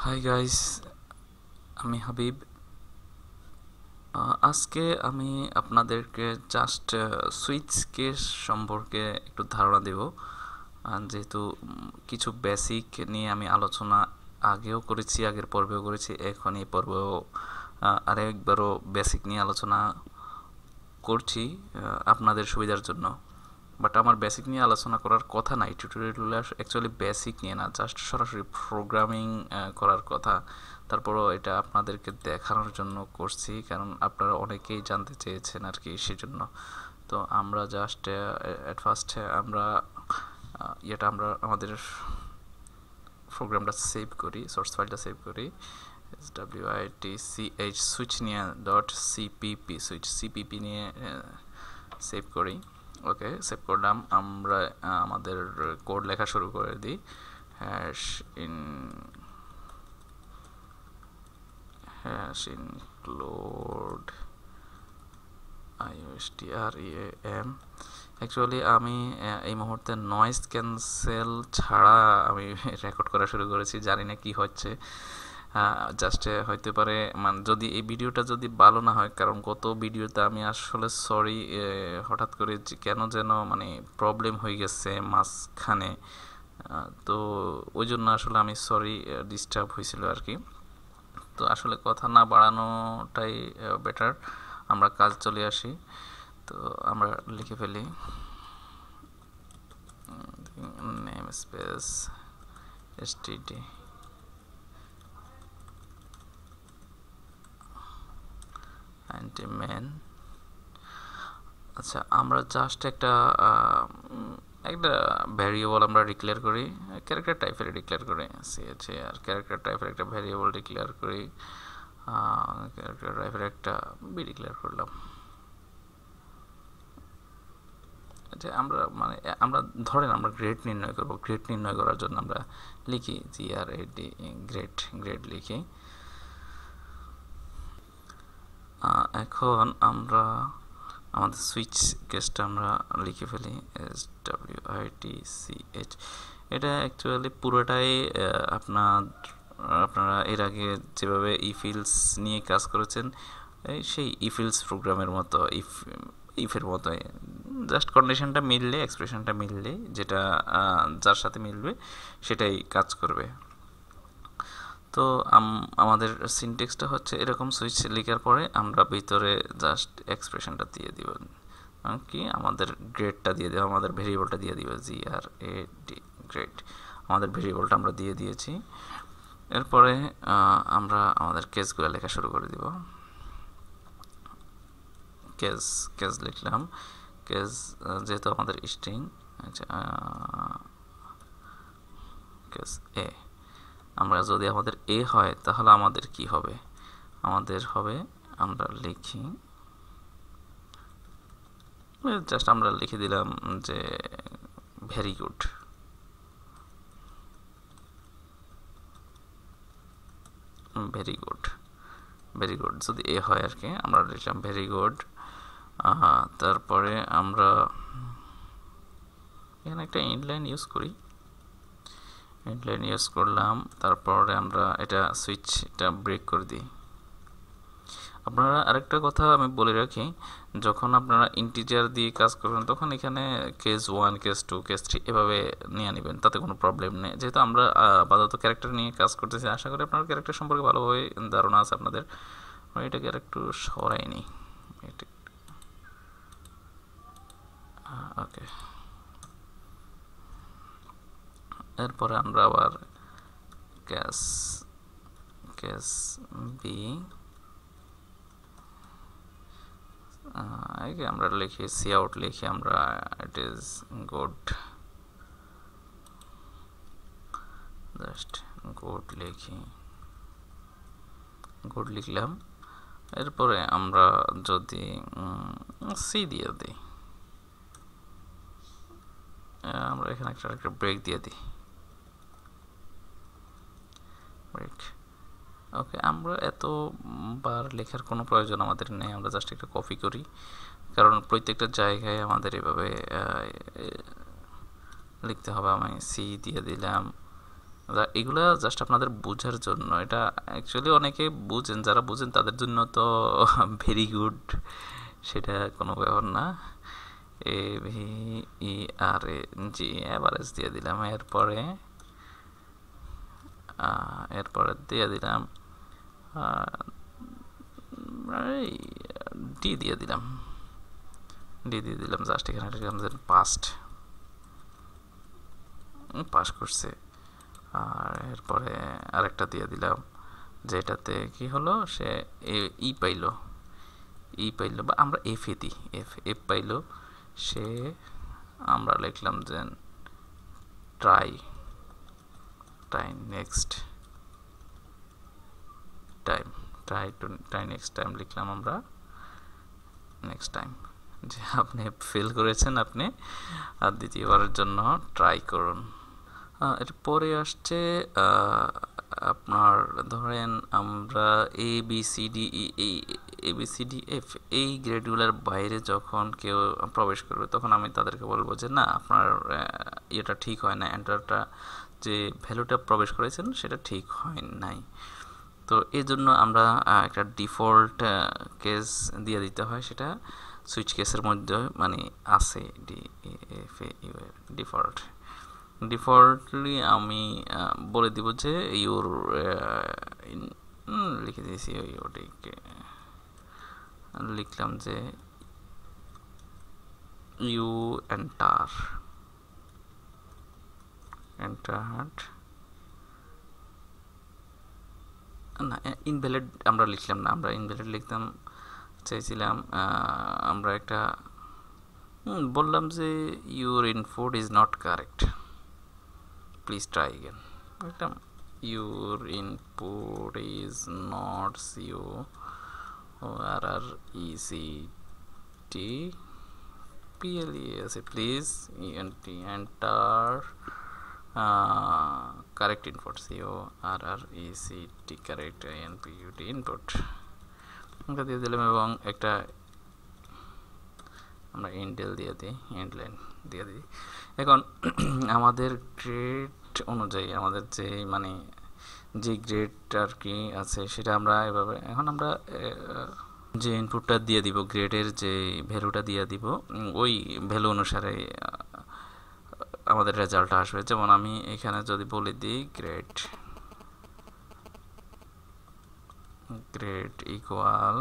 Hi guys, আমি হাবিব। আজকে আমি আপনাদেরকে জাস্ট সুইচ কেস সম্পর্কে একটু ধারণা দেব। যেহেতু কিছু বেসিক নিয়ে আমি আলোচনা আগেও করেছি, আগের পর্বেও করেছি, এখন এই পর্বেও আরেকবারও বেসিক নিয়ে আলোচনা করছি আপনাদের সুবিধার জন্য। বাট আমার বেসিক নিয়ে আলোচনা করার কথা নাই, টিউটোরিয়ালগুলো অ্যাকচুয়ালি বেসিক নিয়ে না, জাস্ট সরাসরি প্রোগ্রামিং করার কথা। তারপরও এটা আপনাদেরকে দেখানোর জন্য করছি, কারণ আপনারা অনেকেই জানতে চেয়েছেন আর কি, সেজন্য। তো আমরা জাস্ট অ্যাট ফার্স্ট আমরা আমরা আমাদের প্রোগ্রামটা সেভ করি, সোর্স ফাইলটা সেভ করি, switch সুইচ নিয়ে .cpp সুইচ সিপিপি নিয়ে সেভ করি। ওকে, সেভ করলাম। আমরা আমাদের কোড লেখা শুরু করে দিই। Hash include IOSTREAM। অ্যাকচুয়ালি আমি এই মুহূর্তে নয়েজ ক্যান্সেল ছাড়া আমি রেকর্ড করা শুরু করেছি, জানি না কি হচ্ছে। জাস্ট হইতে পারে মানে যদি এই ভিডিওটা যদি ভালো না হয়, কারণ গত ভিডিওতে আমি আসলে সরি, হঠাৎ করে কেন যেন মানে প্রবলেম হয়ে গেছে মাঝখানে, তো ওই জন্য আসলে আমি সরি, ডিস্টার্ব হয়েছিল আর কি। তো আসলে কথা না বাড়ানোটাই বেটার, আমরা কাজ চলে আসি। তো আমরা লিখে ফেলি নেম স্পেস std main। আচ্ছা, আমরা জাস্ট একটা ভ্যারিয়েবল আমরা ডিক্লেয়ার করি, ক্যারেক্টার টাইপের ডিক্লেয়ার করি, আর ক্যারেক্টার টাইপের একটা ভ্যারিয়েবল ডিক্লেয়ার করি, ক্যারেক্টার টাইপের একটা ডিক্লেয়ার করলাম। যে আমরা মানে আমরা ধরেন আমরা গ্রেড নির্ণয় করব, গ্রেড নির্ণয় করার জন্য আমরা লিখি GRAD, গ্রেড লিখি। এখন আমরা আমাদের সুইচ কেসটা আমরা লিখে ফেলি SWITCH। এটা অ্যাকচুয়ালি পুরোটাই আপনারা এর আগে যেভাবে ইফিলস নিয়ে কাজ করেছেন সেই ইফিলস প্রোগ্রামের মতো, ইফের মতোই, জাস্ট কন্ডিশনটা মিললে, এক্সপ্রেশনটা মিললে, যেটা যার সাথে মিলবে সেটাই কাজ করবে। তো আমাদের সিনটেক্সটা হচ্ছে এরকম, সুইচ লেখার পরে আমরা ভিতরে জাস্ট এক্সপ্রেশনটা দিয়ে দিব, কি আমাদের গ্রেডটা দিয়ে দেবো, আমাদের ভেরিয়েবলটা দিয়ে দিব GRAD, গ্রেড আমাদের ভেরিয়েবলটা আমরা দিয়ে দিয়েছি। এরপরে আমরা আমাদের কেসগুলো লেখা শুরু করে দিব। কেস লিখলাম, কেস যেহেতু আমাদের স্ট্রিং, কেস এ। আমরা যদি আমাদের এ হয় তাহলে আমাদের কি হবে, আমাদের হবে, আমরা লিখি জাস্ট আমরা লিখে দিলাম যে very good, very good, very good যদি এ হয় আর কি, আমরা লিখলাম ভেরি গুড। তারপরে আমরা এখানে একটা ইনলাইন ইউজ করি, ইনলাইন ইউজ করলাম। তারপরে আমরা এটা সুইচটা ব্রেক করে দিই। আপনারা আরেকটা কথা আমি বলে রাখি, যখন আপনারা ইন্টিজার দিয়ে কাজ করবেন তখন এখানে কেস 1, কেস 2, কেস 3 এভাবে নিয়ে নেবেন, তাতে কোনো প্রবলেম নেই। যেহেতু আমরা আপাতত ক্যারেক্টার নিয়ে কাজ করতেছি, আশা করি আপনার ক্যারেক্টার সম্পর্কে ভালোভাবে ধারণা আছে আপনাদের। এটাকে আর একটু সরাই নিই, ওকে। এরপরে আমরা আবার কেস বি আমরা লিখি সি আউট, লিখি আমরা it is good, just good লিখি, গুড লিখলাম। এরপরে আমরা যদি সি দিয়ে দিই, আমরা এখানে একটা ব্রেক দিয়ে দিই, ব্রেক। ওকে, আমরা এতবার লেখার কোনো প্রয়োজন আমাদের নেই, আমরা জাস্ট একটা কপি করি, কারণ প্রত্যেকটা জায়গায় আমাদের এভাবে লিখতে হবে। আমি সি দিয়ে দিলাম, এগুলা জাস্ট আপনাদের বোঝার জন্য, এটা অ্যাকচুয়ালি অনেকে বুঝেন, যারা বুঝেন তাদের জন্য তো ভেরি গুড, সেটা কোনো ব্যাপার না। A V E R A G, average দিয়ে দিলাম, এরপরে দিয়ে দিলাম ডি দিয়ে দিলাম, জাস্ট এখানে লিখলাম যে পাস করছে। আর এরপরে আরেকটা দিয়ে দিলাম, যেটাতে কি হলো, সে ই পাইলো, বা আমরা এফ দিই, এফ পাইলো সে, আমরা লিখলাম যে try next time, try next time লিখলাম আমরা নেক্সট টাইম, যে আপনি ফেল করেছেন, আপনি আর দ্বিতীয়বারের জন্য ট্রাই করুন। এরপরে আসছে আপনার ধরেন আমরা এবিসিডি এফ এই গ্রেডগুলোর বাইরে যখন কেউ প্রবেশ করবে, তখন আমি তাদেরকে বলবো যে না, আপনার এটা ঠিক হয় না, এন্টারটা যে ভ্যালুটা প্রবেশ করেছেন সেটা ঠিক হয় নাই। তো এই জন্য আমরা একটা ডিফল্ট কেস দিয়ে দিতে হয়, সেটা সুইচ কেসের মধ্যে মানে আছে, ডিফল্টলি আমি বলে দিব যে ইউর লিখে দিয়েছি, ওটিকে লিখলাম যে ইউ এন্টার্ড না, ইনভ্যালিড আমরা লিখলাম না, আমরা ইনভ্যালিড লিখতাম চাইছিলাম, আমরা একটা বললাম যে your input is not correct, please try again, লিখলাম your input is not C O R R E C T P L E আছে, please E N T enter correct input C O R R E C T correct I N P U T input দিয়ে দিলাম, এবং একটা আমরা ইন্টেল দিয়ে দিই, ইন্টলাইন দিয়ে দিই। এখন আমাদের গ্রেড অনুযায়ী আমাদের যে মানে যে গ্রেড আর কি আছে সেটা আমরা এভাবে, এখন আমরা যে ইনপুটটা দিয়ে দিব, গ্রেডের যে ভ্যালুটা দিয়ে দিব, ওই ভ্যালু অনুসারে আমাদের রেজাল্টটা আসবে। যেমন আমি এখানে যদি বলে দিই গ্রেড ইকুয়াল,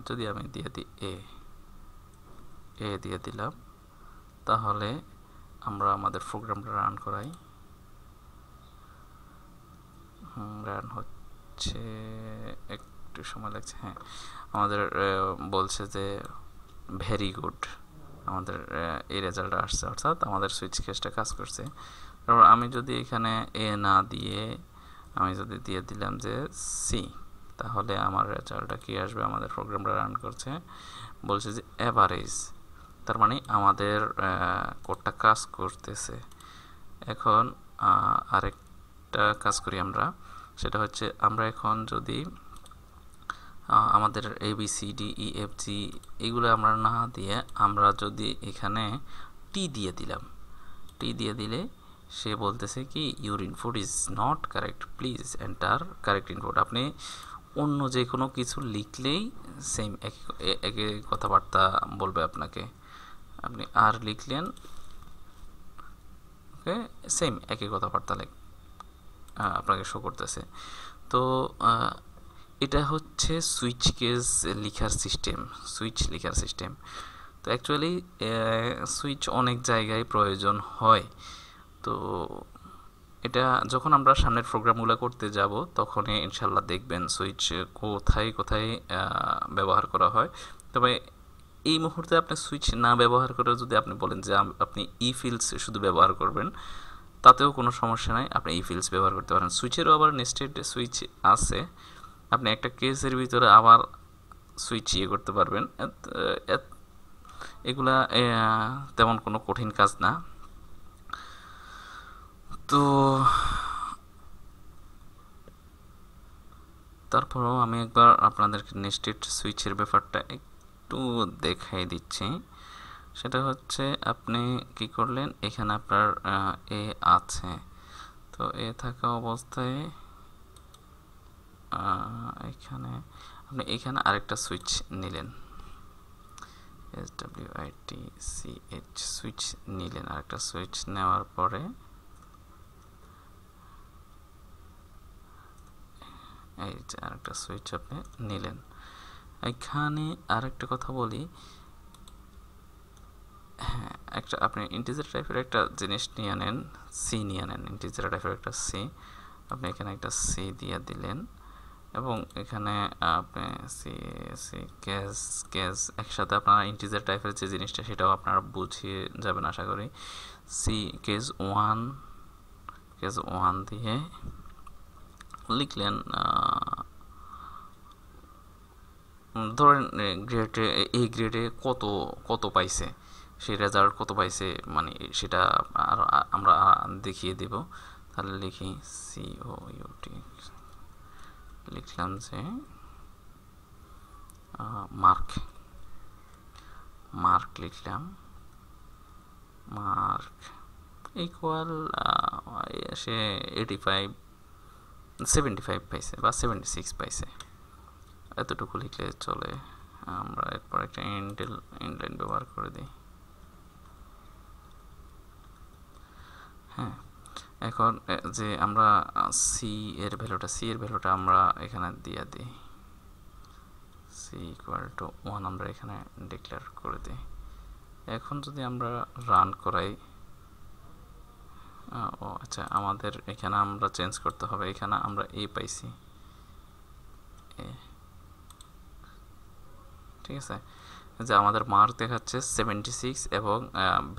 যদি আমি দিয়ে দিই এ দিয়ে দিলাম, তাহলে আমরা আমাদের প্রোগ্রামটা রান করাই, রান হচ্ছে, একটু সময় লাগছে, হ্যাঁ আমাদের বলছে যে ভেরি গুড, আমাদের এই রেজাল্টটা আসছে, অর্থাৎ আমাদের সুইচ কেসটা কাজ করছে। তারপর আমি যদি এখানে এ না দিয়ে আমি যদি দিয়ে দিলাম যে সি, তাহলে আমার রেজাল্টটা কি আসবে, আমাদের প্রোগ্রামটা রান করছে, বলছে যে অ্যাভারেজ, তার মানে আমাদের কোডটা কাজ করতেছে। এখন আরেকটা কাজ করি আমরা, সেটা হচ্ছে আমরা এখন যদি আমাদের ABCDEFG এগুলো আমরা না দিয়ে আমরা যদি এখানে টি দিয়ে দিলে সে বলতেছে কি your input is not correct, please enter correct input. আপনি অন্য যে কোনো কিছু লিখলেই সেম একই কথাবার্তা বলবে আপনাকে, আপনি আর লিখলেন ওকে সেম একই কথাবার্তা আপনাকে শো করতেছে। তো এটা হচ্ছে সুইচ লেখার সিস্টেম। তো অ্যাকচুয়ালি সুইচ অনেক জায়গায় প্রয়োজন হয়। তো এটা যখন আমরা সামনের প্রোগ্রামগুলো করতে যাব তখনই ইনশাল্লাহ দেখবেন সুইচ কোথায় ব্যবহার করা হয়। তবে এই মুহূর্তে আপনি সুইচ না ব্যবহার করে যদি আপনি বলেন যে আপনি ফিল্ডস শুধু ব্যবহার করবেন, তাতেও কোনো সমস্যা নাই, আপনি ফিল্ডস ব্যবহার করতে পারেন। সুইচেরও আবার নেস্টেড সুইচ আছে, আপনি একটা কেসের ভিতরে আবার সুইচ করতে পারবেন। এগুলা তেমন কোনো কঠিন কাজ না। তো তারপরেও আমি একবার আপনাদেরকে নেস্টেড সুইচের ব্যাপারটা একটু দেখাই দিচ্ছি। সেটা হচ্ছে আপনি কি করলেন, এখানে আপনার এ আছে, তো তো এ থাকা অবস্থায় এখানে আপনি এখানে আরেকটা সুইচ নিলেন, SWITCH সুইচ নিলেন। আরেকটা সুইচ নেওয়ার পরে এই যে আরেকটা সুইচ আপনি নিলেন। এখানে আরেকটা কথা বলি, হ্যাঁ, একটা আপনি ইন্টিজার টাইপের একটা জিনিস নিয়ে নেন, সি নিয়ে নেন, ইন্টিজার টাইপের একটা সি। আপনি এখানে একটা সি দিয়ে দিলেন এবং এখানে আপনি সি সি ক্যাশ ক্যাশ একসাথে আপনারা ইন্টিজার টাইপের যে জিনিসটা সেটাও আপনারা বুঝিয়ে যাবেন আশা করি। সি কেস ওয়ান দিয়ে লিখলেন, ধরেন গ্রেডে এই গ্রেডে কত কত পাইছে, সেই রেজাল্ট কত পাইছে মানে সেটা আর আমরা দেখিয়ে দেব। তাহলে লিখি COUT, লিখলাম যে মার্ক লিখলাম, মার্ক ইকুয়াল সে 75 পাইছে বা 76 পাইছে, এতটুকু লিখলে চলে। আমরা এরপর একটা ইনলাইন ব্যবহার করে দিই। হ্যাঁ, এখন যে আমরা সি এর ভ্যালুটা আমরা এখানে দিয়ে দিই, সি ইকুয়াল টু 1 আমরা এখানে ডিক্লেয়ার করে দিই। এখন যদি আমরা রান করাই, ও আচ্ছা, আমাদের এখানে আমরা চেঞ্জ করতে হবে। এখানে আমরা এ পাইছি, ঠিক আছে, যে আমাদের মার্ক দেখাচ্ছে 76 এবং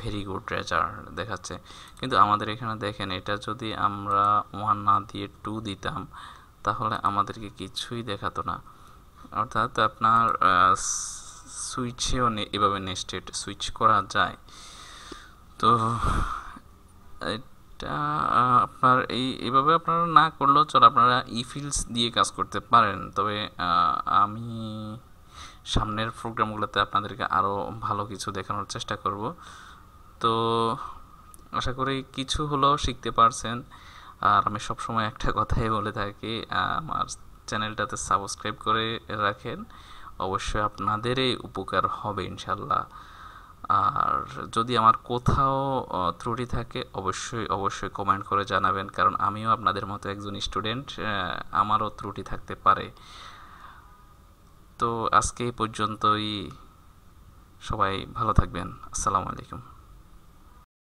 ভেরি গুড রেজাল্ট দেখাচ্ছে। কিন্তু আমাদের এখানে দেখেন, এটা যদি আমরা 1 না দিয়ে 2 দিতাম তাহলে আমাদেরকে কিছুই দেখাতো না। অর্থাৎ আপনার সুইচেও এভাবে নেস্টেড সুইচ করা যায়। তো এটা আপনার এইভাবে আপনারা না করলেও চলো, আপনারা ইফিল্ডস দিয়ে কাজ করতে পারেন। তবে আমি সামনের প্রোগ্রামগুলোতে আপনাদেরকে আরও ভালো কিছু দেখানোর চেষ্টা করব। তো আশা করি কিছু হলেও শিখতে পারছেন। আর আমি সবসময় একটা কথাই বলে থাকি, আমার চ্যানেলটাতে সাবস্ক্রাইব করে রাখেন, অবশ্যই আপনাদেরই উপকার হবে ইনশাল্লাহ। আর যদি আমার কোথাও ত্রুটি থাকে অবশ্যই কমেন্ট করে জানাবেন, কারণ আমিও আপনাদের মতো একজন স্টুডেন্ট, আমারও ত্রুটি থাকতে পারে। তো আজকে এই পর্যন্তই, সবাই ভালো থাকবেন। আসসালামু আলাইকুম।